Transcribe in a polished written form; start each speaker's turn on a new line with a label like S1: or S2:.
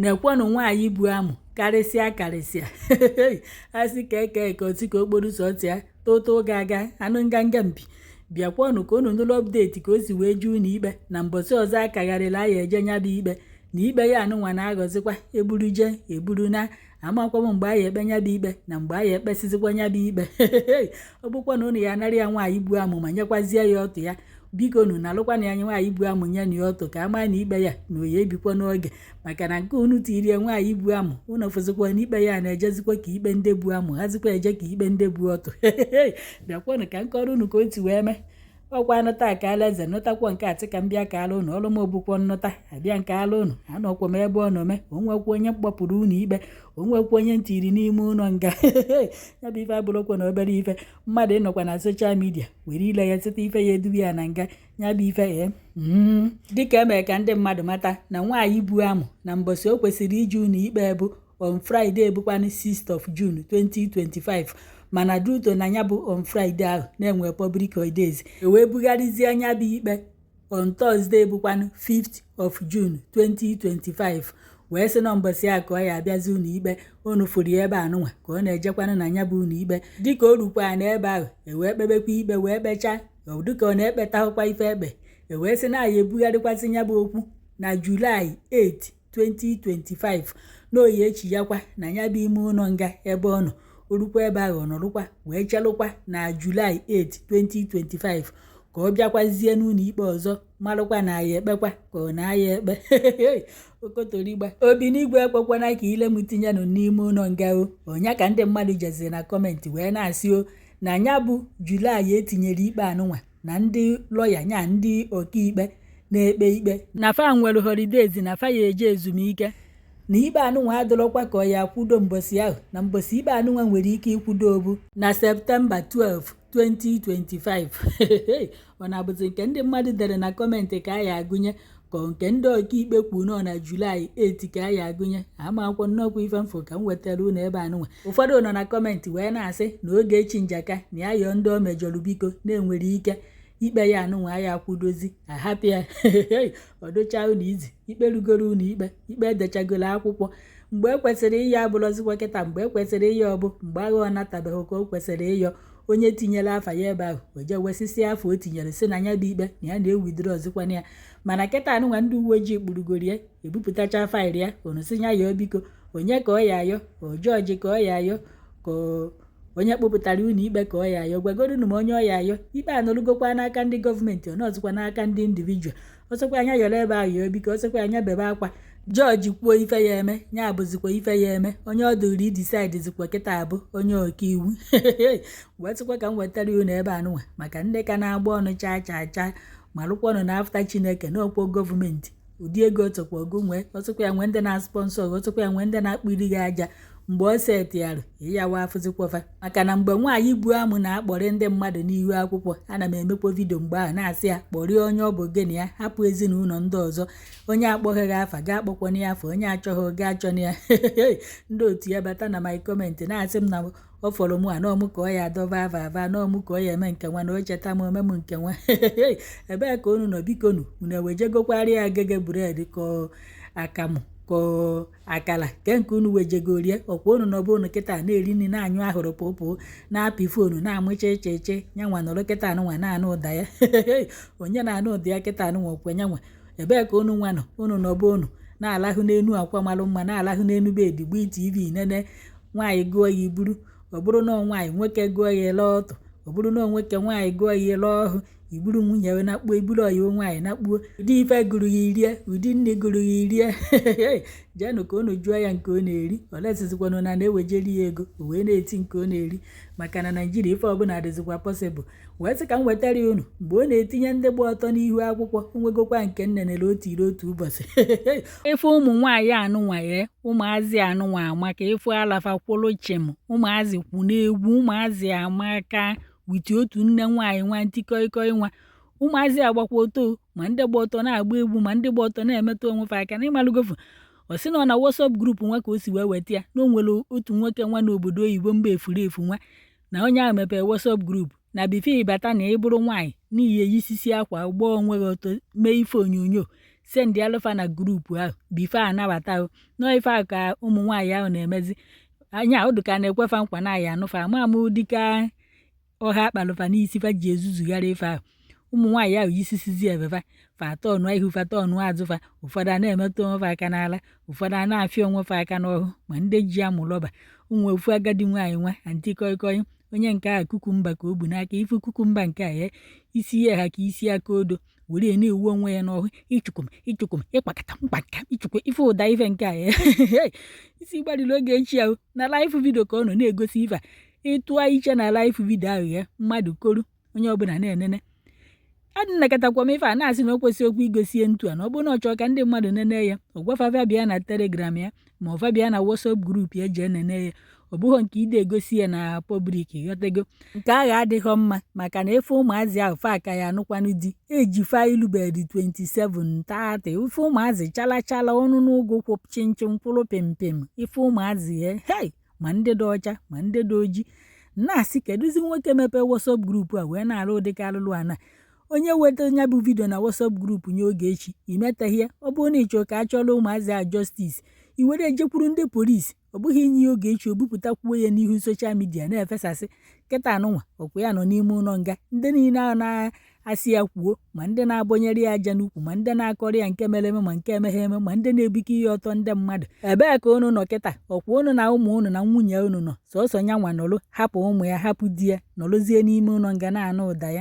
S1: na-ekwenụ nwaanyị bụ amụ karịsịa asị ka eke oti ka okporo ụzọ tịa toto ga-aga anụ nganga mpi bịakwanụ ka unu nụlụ ọpdeti ka o si wee ju unu ikpe na mbọsị ọzọ akagharịla ya eje nya bụ ikpe na ikpe ya anụnwa na-aghọzikwa eburu je eburu na amakwa mgbe a ya ekpe nya bụ ikpe na mgbe a ya ekpesizikwa nya bụ ikpe ọ bụkwa na unu ya narị ya nwaanyị bụ amụ ma nyekwazie ya ọtụ ya biko nu na alụkwana ya nwaanyị bụ amụ nye na ya ọtụ ka ama na ikpe ya na oyi ebikwa n'oge maka na nke unu tirie nwaanyị bụ amụ unu fụzikwa na ikpe ya na-ejezikwa ka ikpe ndị bụ amụ hazikwa eje ka ikpe ndị bụ ọtụ bịakwanụ ka nkọrọ unu ka o ti wee mee ọkwa nụta ka alaeze nụtakwa nke atị ka m bịa ka ala unu ọrụ m obukwa nnụta abịa nke ala unu anọkwa m ebe ọ nọ mee onwekwa onye mkpọpụrụ unu ikpe onwekwa onye ntiri n'ime ụlọ nga ya bụ ife abụrụkwa na obere ife mmadụ ịnọkwa na soshal midia were ile ya site ife ya edubi ya na nga ya bụ ife dịka emere ka ndị mmadụ mata na nwaanyị bụ amụ na mbọsị o kwesịrị iji unu ikpe bụ on Friday bụkwanụ 6th of June 2025 mana duto na ya bụ on Friday ahụ na-enwe public holidays wee bugharịzie anya bụ ikpe on Thursday bụkwanụ 5th of June 2025 wee sị na mbọsị a ka ọ ya abịazi unu ikpe unu fụrụ ebe anụnwa ka ọ na-ejekwanụ na ya bụ unu ikpe dịka o rukwa n'ebe ahụ ewee kpebekwa ikpe wee kpechaa dịka ọ na-ekpetahụkwa ife ekpe ewee sị na ya ebugharịkwasị ya bụ okwu na July 8 2025 na oyi echi yakwa na ya bụ ime ụlọ nga ebe ọ nọ orukwa ebe ahụ ọ nọrụkwa wee chelụkwa na July 8 2025 ka ọ bịakwazie n'ụlọ ikpe ọzọ marụkwa na ya ekpekwa ka ọ na-aya ekpe okotorigba obi n'igwe ekpekwana ka ile m tinye nọ n'ime ụlọ nga onya ka ndị mmadụ jeziri na kọmentị wee na-asị na ya bụ July etinyere ikpe anụnwa na ndị lọya nya ndị ọkaikpe na-ekpe ikpe na fa nwere holidays na fa ya eje ezumike na ikpe anụnwa adọrọkwa ka ọ ya kwudo mbọsị ahụ na mbọsị ikpe anụnwa nwere ike ikwudo obu na Septemba 12 2025 ọ na-abụzi nke ndị mmadụ dere na kọmentị ka a ya agụnye ka nke ndị ọkaikpe kwuru nọ na Julaị 8 ka a ya agụnye amakwụkwọ nnọkwa ife mfụ ka m wetara unu ebe anụnwa ụfọdụ nọ na kọmentị wee na-asị na oge echi njaka na ya yọọ ndị o mejọrọ biko na-enwere ike ikpe ya anụnwa ya akwụdozi ahapụ ya ọdụcha unu izi ikpe rugoro unu ikpe edechagoro akwụkwọ mgbe ekwesịrị ịyọ abụrụzikwa kịta mgbe ekwesịrị ịyọ ọbụ mgbe agha ọ natabeghị ka o kwesịrị ịyọ onye tinyere afa ya ebe ahụ o je wesịsị afọ o tinyere si na ya bụ ikpe na ya na-ewidoro ọzịkwana ya mana kịta anụnwa ndị uwe ojii kpurugoro ya ebupụtacha faịlụ ya unu si ya yọọ biko onye ka ọ ya ayọ jọji ka ọ ya ayọ ka onye kpọpụtara unu ikpe ka ọ ya ayọ gwagoro unu ma onye ọ ya ayọ ikpe anọrụgokwa n'aka ndị gọọmenti ọ nọzikwa n'aka ndị indivijual ọsọkwa anya yọrọ ebe ahụ yọọ biko ọsọkwa anya bebe akwa jọji kwuo ife ya eme ya abụzikwa ife ya eme onye ọ dụrụ idisaid zikwa kịta abụ onye ọkaiwu wee sịkwa ka m wetara unu ebe anụnwa maka ndị ka na-agba ọnụ chaa ma lụkwanụ na afta Chineke na okwo gọọmenti ụdị ego ọtọkwa ogo nwee ọsọkwa ya nwee ndị na-sponsọ ọsọkwa ya nwee ndị na-akpụri gị aja mgbe ọ setịarụ ịyawa afụzikwafa maka na mgbe nwaanyị bụ amụ na-akpọrị ndị mmadụ n'ihu akwụkwọ ana m emekwa vidio mgbe ahụ na-asị ya kpọrịa onye ọ bụ gịnị ya hapụ ezinụlọ ndị ọzọ onye akpọghịghị afa ga-akpọkwana ya afa onye achọghị ga achọna ya ndị otu ya bata na my kọmentị na-asị m na ọ fọrọ mụ anọmụ ka ọ ya adọba ava anọmụ ka ọ ya eme nke nwa na o cheta m ome m nke nwa ebee ka unu nọ bikonu unu ewejegokwarị ya agege bred ka akamụ ka akala nke unu wejegorie ọkwa unu nọbụ unu kịta na-eri nri na-anyụ ahụrụ pụpụ na-apị fonu na-amụcha eche nyanwa nọrọ kịta anụnwa na-anụ ụda ya onye na-anụ ụda ya kịta anụnwa okwe nyanwa ebee ka unu nwa nọ unu nọbụ unu na-alahụ n'enu akwa malụ mma na-alahụ n'enu bedi gbu TV nene nwaanyị gụọ ya iburu ọ bụrụ na nwaanyị nwoke gụọ ya ele ọtụ ọ bụrụ na nwoke nwaanyị gụọ ya ele ọhụ iburu nwunye na-akpuo iburu ọya nwaanyị na-akpuo ụdị ife gụrụ ya irie ụdị nne gụrụ ya irie jeenụ ka unu jụọ ya nke ọ na-eri olesizikwanụ na na-ewejeri ya ego o wee na-eti nke ọ na-eri maka na Naijiria ife ọbụla dịzikwa pọsịbụl wee sị ka m wetara unu mgbe ọ na-etinye ndị gba ọtọ n'ihu akwụkwọ nwegokwa nke nnenere otu iri otu ụbọchị ife ụmụ nwaanyị anụnwa ya ụmụazị anụnwa amaka ife alafa kwụlụ chim ụmụazị kwu n'egwu ụmụazị amaka witi otu nne nwaanyị nwa ntịkọịkọị nwa ụmụazị agbakwa oto ma ndị gba ọtọ na-agba egwu ma ndị gba ọtọ na-emetụ onwefe aka na ịmalụgofu ọ sị na WhatsApp grupu nwa ka o si wee weta ya na o nwere otu nwoke nwa n'obodo oyibo mba efuru efu nwa na onye ahụ mepere WhatsApp grupu na bifo ịbata na ịbụrụ nwaanyị n'ihi eyisisi akwa gbaa onwe gị ọtọ mee ife onyonyo sendị alụfa na grupu ahụ bifo anabata ahụ nọọ ife ahụ ka ụmụ nwaanyị ahụ na-emezi anya ụdụka na-ekwefa nkwa na aya anụfa ama ama ụdịka ọha akpalụfa n'isi fa ji ezuzugharị ife ahụ ụmụ nwaanyị ahụ yisisizi ebefa fa tọnụ ihu fa tọnụ azụfa ụfọdụ a na-emetụ onwefa aka n'ala ụfọdụ a na-afịa onwefa aka n'ọhụ ma ndị ji amụlọba ụmụ ofu agadi nwaanyị nwa anti kọịkọị onye nke ahụ kukumba ka o bu n'aka ife kukumba nke a ya isi ihe ha ka isi aka odo were na-ewu onwe ya n'ọhụ ịchụkwum ịkpakata mkpaka ịchụkwa ife ụda ife nke a ya isi gbarịrị oge echi ahụ na laịfụ vidio ka ọ nọ na-egosi ife a ịtụa iche na laịfụ vidio ahụ ya mmadụ koru onye ọbụla na-enene adị nakatakwa m ife a na-asị na o kwesịrị okwu igosie ntu a na ọ bụrụ na ọ chọọ ka ndị mmadụ nene ya ọ gwafavia bịa na telegram ya ma ọfa bịa na WhatsApp grupu ya jee nene ya ọ bụghị nke ide egosi ya na pọblik ghọtago nke agha adịghọ mma maka na efe ụmụazị ahụ fa aka ya anụkwanụ di eji failu bed 27 30 ife ụmụazị chalachala ọnụ n'ụgwọ kwụ chinchin kwụrụ pempem ife ụmụazị ya hei ma ndị dị ọcha ma ndị dị oji na-asị kedụzi nwoke mepee WhatsApp grupu a wee na-arụ ụdịka alụlụ a na onye weta nya bụ vidio na WhatsApp grupu nye oge echi imeteghị ya ọ bụrụ na ịchọ ka a chọrọ ụmụazị a justice i were ejekwuru ndị polisi ọ bụghị inye oge echi o bupụtakwuo ya n'ihu soshal midia na-efesasị kịta anụnwa ọkwa ya nọ n'ime ụlọ nga ndị niile ahụ na-asị ya kwuo ma ndị na-abọnyere ya aja n'ukwu ma ndị na-akọrọ ya nke mere eme ma nke emeghe eme ma ndị na-ebikọ ihe ọtọ ndị mmadụ ebee ka unu nọ kịta ọkwa unu na ụmụ unu na nwunye unu nọ sọsọ nyanwa nọrụ hapụ ụmụ ya hapụ di ya nọrụzie n'ime ụlọ nga na-anụ ụda ya